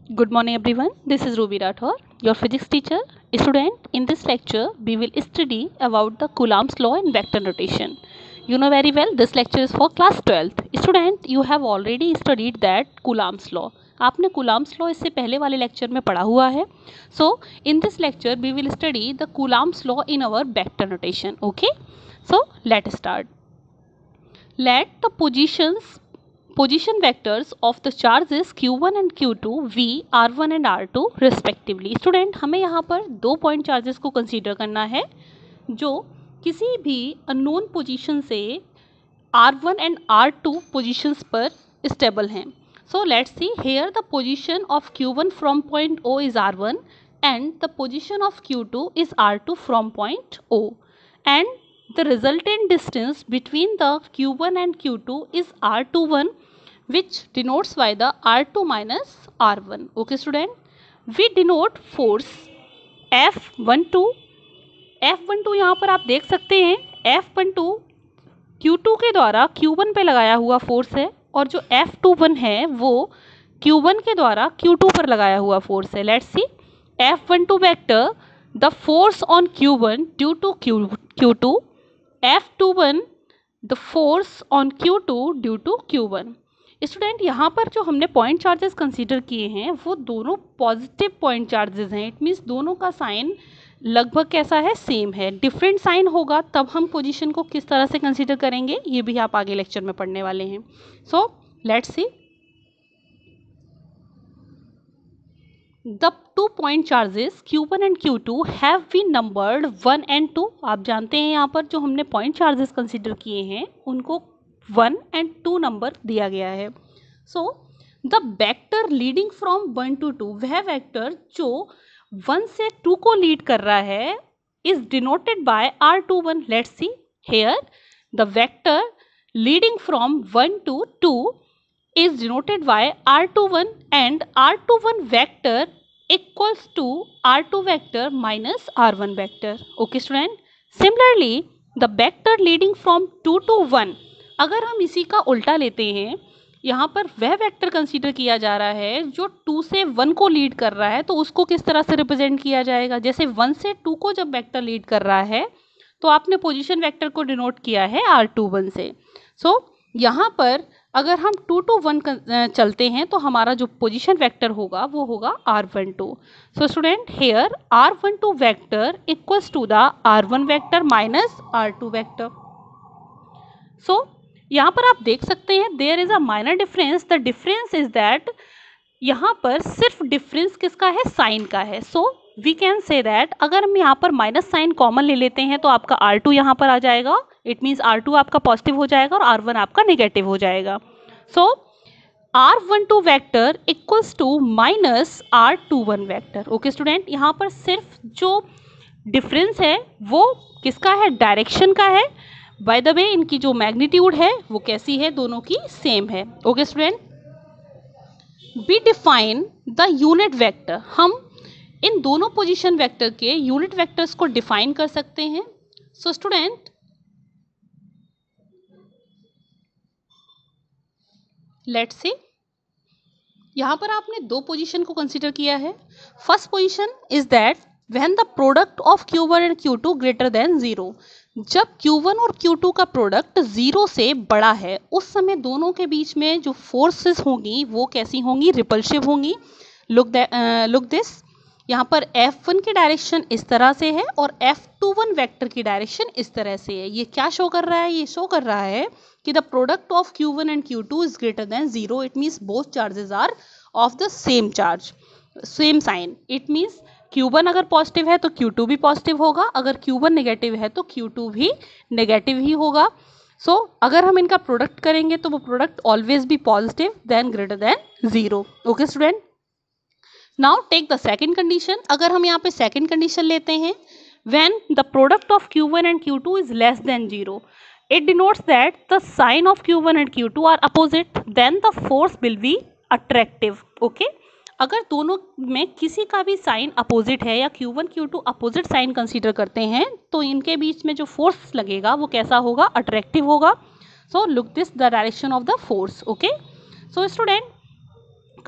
Good morning everyone. This is Ruby Rathore, your physics teacher. Student, in this lecture we will study about the Coulomb's law in vector notation. You know very well this lecture is for class 12th. Student, you have already studied that Coulomb's law. आपने Coulomb's law इससे पहले वाले lecture में पढ़ा हुआ है. So in this lecture we will study the Coulomb's law in our vector notation. Okay. So let's start. Let the position vectors of the charges q1 and q2 v r1 and r2 respectively. Student, हमें यहाँ पर दो point charges को consider करना है जो किसी भी अननोन पोजीशन से r1 एंड r2 पोजीशंस पर स्टेबल हैं. So let's see here the position of q1 from point o is r1 and the position of q2 is r2 from point o and the resultant distance between the q1 and q2 is r21, which denotes by the r2 minus r1. Okay student, we denote force F12. F12 यहाँ पर आप देख सकते हैं F12 q2 के द्वारा q1 पे लगाया हुआ फोर्स है और जो F21 है वो q1 के द्वारा q2 पर लगाया हुआ फोर्स है. Let's see F12 vector the force on q1 due to q2, F21 the force on q2 due to q1. Student, यहाँ पर जो हमने पॉइंट चार्जेस कंसीडर किए हैं वो दोनों पॉजिटिव पॉइंट चार्जेस हैं. इट मीन्स दोनों का साइन लगभग कैसा है, सेम है. डिफरेंट साइन होगा तब हम पोजीशन को किस तरह से कंसीडर करेंगे ये भी आप आगे लेक्चर में पढ़ने वाले हैं. So let's see The 2 point charges Q1 and Q2 have been numbered 1 and 2. आप जानते हैं यहाँ पर जो हमने पॉइंट चार्जेस कंसीडर किए हैं उनको 1 and 2 नंबर दिया गया है. So the vector leading from 1 to 2, वह वेक्टर जो 1 से 2 को लीड कर रहा है is denoted by R21. Let's see here the vector leading from 1 to 2 is denoted by R21 and R21 vector equals to R2 vector minus R1 vector. Okay student. Similarly, the vector leading from 2 to 1, अगर हम इसी का उल्टा लेते हैं, यहाँ पर वह वेक्टर कंसीडर किया जा रहा है जो 2 से 1 को लीड कर रहा है, तो उसको किस तरह से रिप्रेजेंट किया जाएगा. जैसे 1 से 2 को जब वेक्टर लीड कर रहा है तो आपने पोजीशन वेक्टर को डिनोट किया है R21 से. सो यहाँ पर अगर हम 2 to 1 चलते हैं तो हमारा जो पोजीशन वेक्टर होगा वो होगा R12. So student, here R12 vector equals to the R1 vector minus R2 vector. So यहाँ पर आप देख सकते हैं there is a minor difference. The difference is that यहाँ पर सिर्फ डिफरेंस किसका है, साइन का है. So we can say that अगर हम यहाँ पर माइनस साइन कॉमन ले लेते हैं तो आपका R2 यहाँ पर आ जाएगा. इट मीन्स R2 आपका पॉजिटिव हो जाएगा और R1 आपका नेगेटिव हो जाएगा. So R12 vector equals to minus R21 vector. Okay student, यहाँ पर सिर्फ जो डिफरेंस है वो किसका है, डायरेक्शन का है. बाय द वे इनकी जो मैग्नीट्यूड है वो कैसी है, दोनों की सेम है. Okay student, we define the unit vector. हम इन दोनों पोजीशन वेक्टर के यूनिट वेक्टर्स को डिफाइन कर सकते हैं. सो स्टूडेंट, लेट्स सी यहाँ पर आपने दो पोजीशन को कंसीडर किया है. First position is that when the product of Q1 and Q2 greater than 0. जब Q1 और Q2 का प्रोडक्ट 0 से बड़ा है उस समय दोनों के बीच में जो फोर्सेस होंगी वो कैसी होंगी, रिपल्सिव होंगी. लुक दिस, यहाँ पर F1 की डायरेक्शन इस तरह से है और F21 वेक्टर की डायरेक्शन इस तरह से है. ये क्या शो कर रहा है, ये शो कर रहा है कि the product of Q1 and Q2 is greater than 0. It means both charges are of the same charge, same sign. It means Q1 अगर पॉजिटिव है तो Q2 भी पॉजिटिव होगा, अगर Q1 नेगेटिव है तो Q2 भी नेगेटिव ही होगा. सो अगर हम इनका प्रोडक्ट करेंगे तो वो प्रोडक्ट ऑलवेज भी positive then greater than 0. Okay student, now take the second condition. अगर हम यहाँ पे सेकेंड कंडीशन लेते हैं, when the product of Q1 and Q2 is less than 0, it denotes that the sign of Q1 and Q2 are opposite, then the force will be attractive. Okay, अगर दोनों में किसी का भी साइन अपोजिट है या Q1 Q2 opposite sign consider करते हैं तो इनके बीच में जो फोर्स लगेगा वो कैसा होगा, अट्रैक्टिव होगा. So look this the direction of the force. Okay, so student,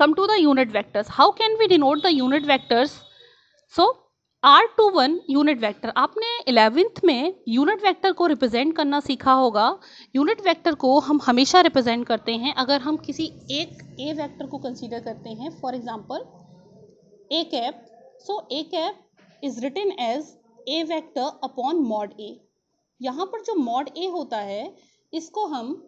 come to the unit vectors. How can we denote the unit vectors? So R21 unit vector, आपने 11th में यूनिट वेक्टर को represent करना सीखा होगा. Unit vector को हम हमेशा represent करते हैं अगर हम किसी एक ए वेक्टर को कंसीडर करते हैं. For example A cap. So A cap is written as a vector upon mod A. यहाँ पर जो मॉड ए होता है इसको हम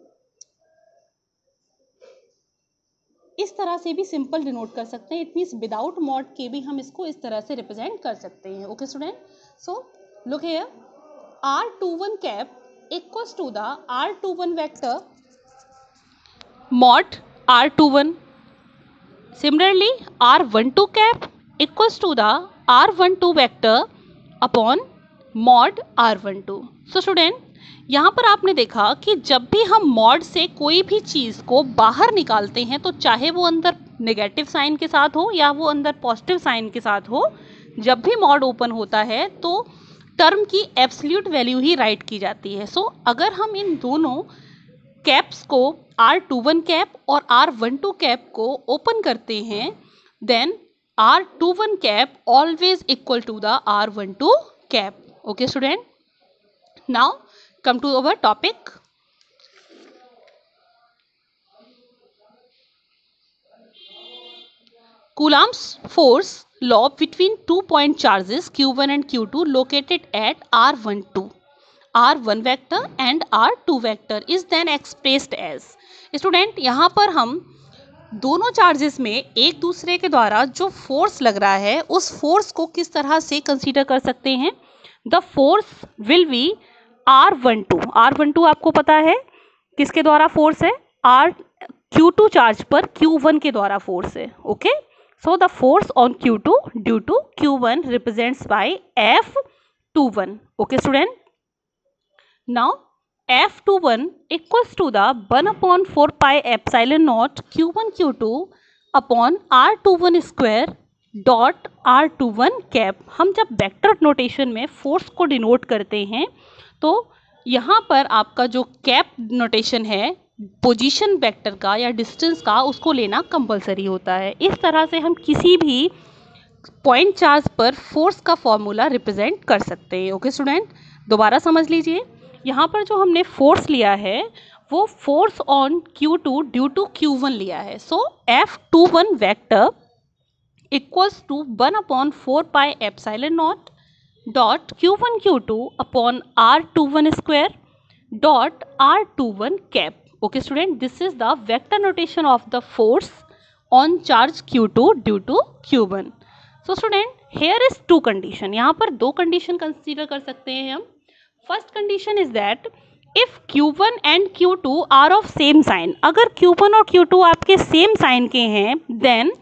इस तरह से भी सिंपल डिनोट कर सकते हैं. इट मीन्स विदाउट मॉड के भी हम इसको इस तरह से रिप्रेजेंट कर सकते हैं. Okay student, so look here, R21 cap equals to the R21 vector mod R21. Similarly R12 cap equals to the R12 vector upon mod R12. So student, यहाँ पर आपने देखा कि जब भी हम मॉड से कोई भी चीज़ को बाहर निकालते हैं तो चाहे वो अंदर नेगेटिव साइन के साथ हो या वो अंदर पॉजिटिव साइन के साथ हो, जब भी मॉड ओपन होता है तो टर्म की एब्सोल्यूट वैल्यू ही राइट की जाती है. सो अगर हम इन दोनों कैप्स को R21 कैप और R12 कैप को ओपन करते हैं then R21 cap always equal to the R12 cap. Okay student, now come to our topic. Coulomb's force law between 2 point charges Q1 and Q2 located at R12, R1 vector and R2 vector is then expressed as. Student, यहाँ पर हम दोनों charges में एक दूसरे के द्वारा जो फोर्स लग रहा है उस फोर्स को किस तरह से कंसीडर कर सकते हैं. The force will be R12. R12 आपको पता है किसके द्वारा फोर्स है, Q2 चार्ज पर Q1 के द्वारा फोर्स है. Okay, so the force on Q2 due to Q1 represents by F21. Okay student, now F21 equals to the 1/4 pi epsilon naught Q1 Q2 upon R21 square dot R21 cap. हम जब vector notation में force को denote करते हैं तो यहाँ पर आपका जो कैप नोटेशन है पोजीशन वेक्टर का या डिस्टेंस का उसको लेना कंपलसरी होता है. इस तरह से हम किसी भी पॉइंट चार्ज पर फोर्स का फॉर्मूला रिप्रेजेंट कर सकते हैं. ओके स्टूडेंट, दोबारा समझ लीजिए, यहाँ पर जो हमने फोर्स लिया है वो force on Q2 due to Q1 लिया है. So F21 vector equals to 1/4 pi epsilon naught dot Q1 Q2 upon R21 square dot R21 cap. Okay student, this is the vector notation of the force on charge Q2 due to Q1. So student, here is two condition. यहाँ पर दो condition consider कर सकते हैं हम. First condition is that if Q1 and Q2 are of same sign. अगर Q1 और Q2 आपके सेम साइन के हैं then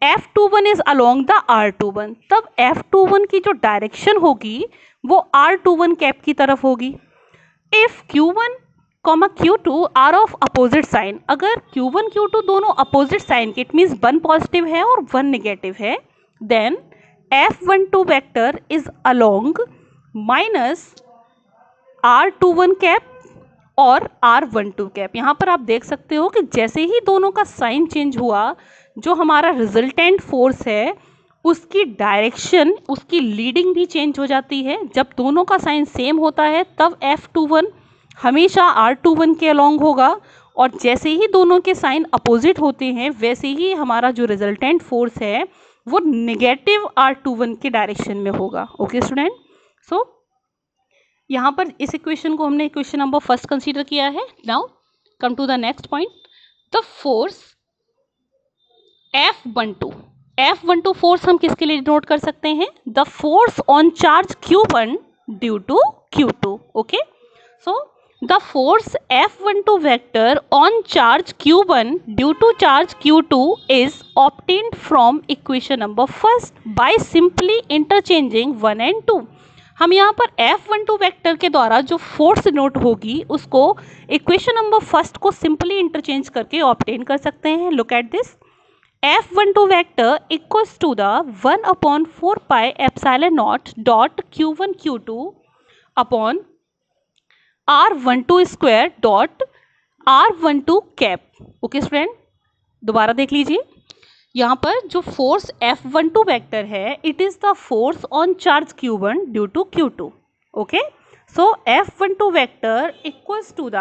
F21 is along the R21. तब F21 की जो डायरेक्शन होगी वो R21 कैप की तरफ होगी. If Q1 Q2 are of opposite sign. अगर Q1 Q2 दोनों अपोजिट साइन के, इट मीन्स 1 पॉजिटिव है और 1 नेगेटिव है, then F12 vector is along minus R21 cap और R12 कैप. यहाँ पर आप देख सकते हो कि जैसे ही दोनों का साइन चेंज हुआ जो हमारा रिजल्टेंट फोर्स है उसकी डायरेक्शन, उसकी लीडिंग भी चेंज हो जाती है. जब दोनों का साइन सेम होता है तब F21 हमेशा R21 के अलोंग होगा और जैसे ही दोनों के साइन अपोजिट होते हैं वैसे ही हमारा जो रिजल्टेंट फोर्स है वो नेगेटिव R21 के डायरेक्शन में होगा. ओके स्टूडेंट, सो यहाँ पर इस इक्वेशन को हमने इक्वेशन नंबर फर्स्ट कंसीडर किया है. Now come to the next point, the force F12 force हम किसके लिए डिनोट कर सकते हैं, the force on charge Q1 due to Q2. Okay, so the force F12 vector on charge Q1 due to charge Q2 is obtained from equation number first by simply interchanging 1 and 2. हम यहाँ पर F12 vector के द्वारा जो force denote होगी उसको equation number first को simply interchange करके ऑब्टेन कर सकते हैं. Look at this, F12 vector equals to the 1/4 pi epsilon naught dot Q1 Q2 upon R12 square dot R12 cap. Okay student, दोबारा देख लीजिए, यहाँ पर जो फोर्स F12 वेक्टर है, it is the force on charge Q1 due to Q2. Okay, so F12 vector equals to the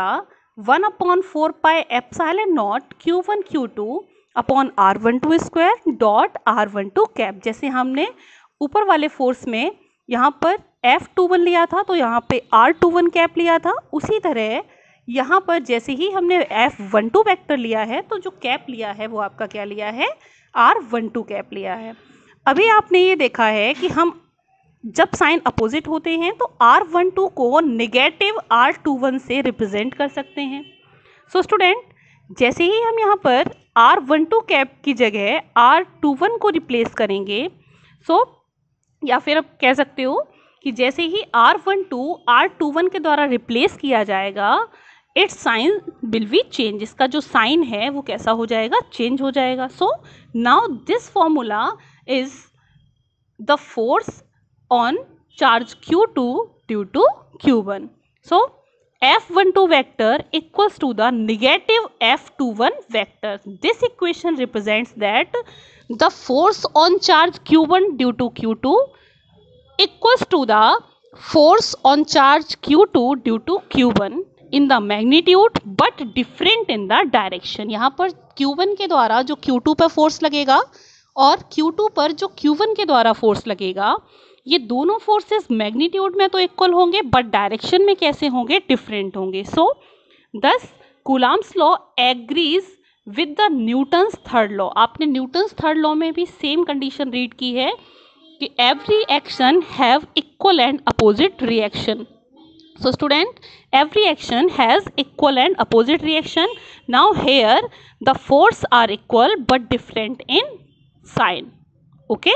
1/4 pi epsilon naught Q1 Q2 upon R12 square dot R12 cap. जैसे हमने ऊपर वाले force में यहाँ पर F21 लिया था तो यहाँ पे R21 कैप लिया था, उसी तरह यहाँ पर जैसे ही हमने F12 वेक्टर लिया है तो जो कैप लिया है वो आपका क्या लिया है, R12 कैप लिया है. अभी आपने ये देखा है कि हम जब साइन अपोजिट होते हैं तो R12 को नेगेटिव R21 से रिप्रेजेंट कर सकते हैं. सो स्टूडेंट, जैसे ही हम यहाँ पर R12 कैप की जगह R21 को रिप्लेस करेंगे, या फिर आप कह सकते हो कि जैसे ही R12 R21 के द्वारा रिप्लेस किया जाएगा, its sign will be change. इसका जो साइन है वो कैसा हो जाएगा, चेंज हो जाएगा. So now this formula is the force on charge Q2 due to Q1. So F12 vector equals to the negative F21 vector. This equation represents that the force on charge Q1 due to Q2 equals to the force on charge Q2 due to Q1 in the magnitude but different in the direction. यहाँ पर Q1 के द्वारा जो Q2 पर force लगेगा और Q2 पर जो Q1 के द्वारा फोर्स लगेगा, ये दोनों फोर्सेस मैग्नीट्यूड में तो इक्वल होंगे बट डायरेक्शन में कैसे होंगे, डिफरेंट होंगे. सो दस Coulomb's law agrees with the Newton's third law. आपने न्यूटन्स थर्ड लॉ में भी सेम कंडीशन रीड की है कि every action have equal and opposite reaction. So student, every action has equal and opposite reaction. Now here the force are equal but different in sign. Okay.